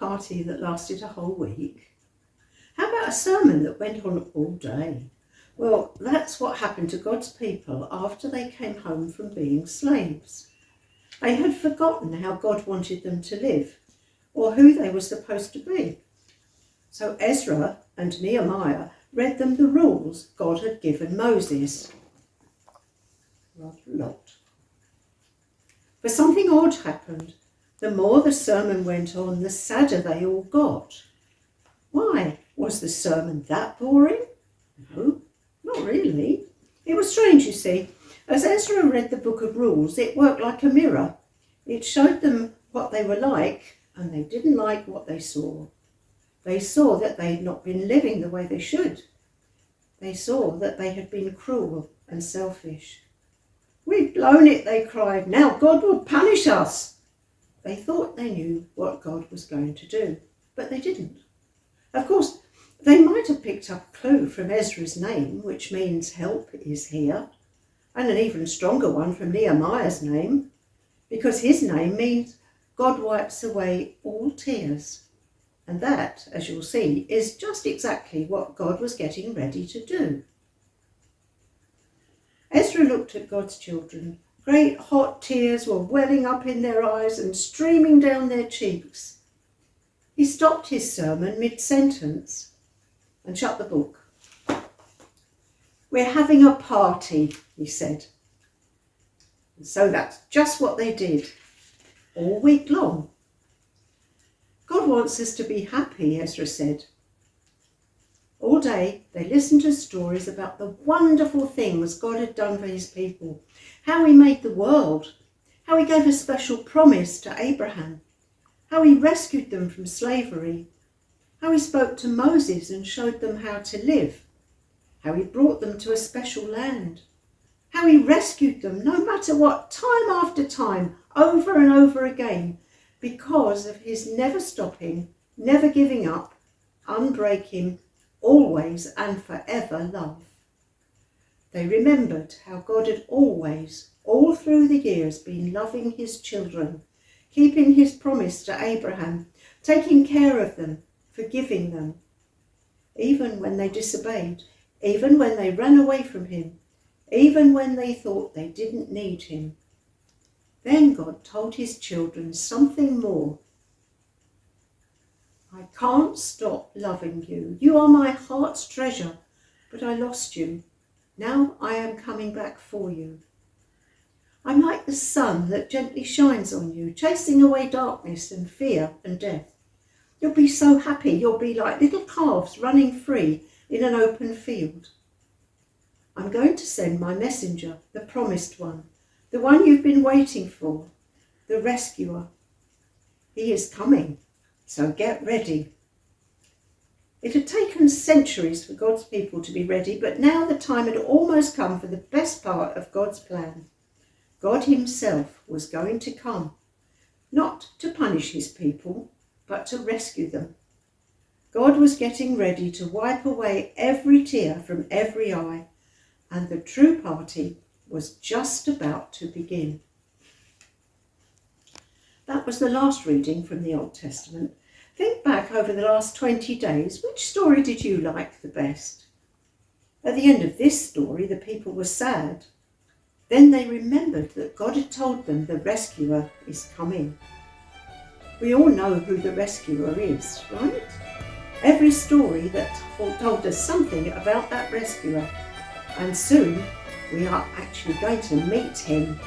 party that lasted a whole week? How about a sermon that went on all day? Well, that's what happened to God's people after they came home from being slaves. They had forgotten how God wanted them to live, or who they were supposed to be. So Ezra and Nehemiah read them the rules God had given Moses. Rather a lot. But something odd happened. The more the sermon went on, the sadder they all got. Why? Was the sermon that boring? No, not really. It was strange, you see. As Ezra read the book of rules, it worked like a mirror. It showed them what they were like, and they didn't like what they saw. They saw that they had not been living the way they should. They saw that they had been cruel and selfish. "We've blown it," they cried. "Now God will punish us." They thought they knew what God was going to do, but they didn't. Of course, they might have picked up a clue from Ezra's name, which means help is here, and an even stronger one from Nehemiah's name, because his name means God wipes away all tears. And that, as you'll see, is just exactly what God was getting ready to do. Ezra looked at God's children. Great hot tears were welling up in their eyes and streaming down their cheeks. He stopped his sermon mid-sentence and shut the book. "We're having a party," he said. And so that's just what they did, all week long. God wants us to be happy, Ezra said. All day they listened to stories about the wonderful things God had done for his people, how he made the world, how he gave a special promise to Abraham, how he rescued them from slavery, how he spoke to Moses and showed them how to live, how he brought them to a special land, how he rescued them no matter what, time after time, over and over again, because of his never stopping, never giving up, unbreaking, always and forever love. They remembered how God had always, all through the years, been loving his children, keeping his promise to Abraham, taking care of them, forgiving them, even when they disobeyed, even when they ran away from him, even when they thought they didn't need him. Then God told his children something more. "I can't stop loving you. You are my heart's treasure, but I lost you. Now I am coming back for you. I'm like the sun that gently shines on you, chasing away darkness and fear and death. You'll be so happy. You'll be like little calves running free in an open field. I'm going to send my messenger, the promised one, the one you've been waiting for, the rescuer. He is coming, so get ready." It had taken centuries for God's people to be ready, but now the time had almost come for the best part of God's plan. God himself was going to come, not to punish his people, but to rescue them. God was getting ready to wipe away every tear from every eye, and the true party was just about to begin. That was the last reading from the Old Testament. Think back over the last 20 days. Which story did you like the best? At the end of this story, the people were sad. Then they remembered that God had told them the rescuer is coming. We all know who the rescuer is, right? Every story that told us something about that rescuer. And soon we are actually going to meet him.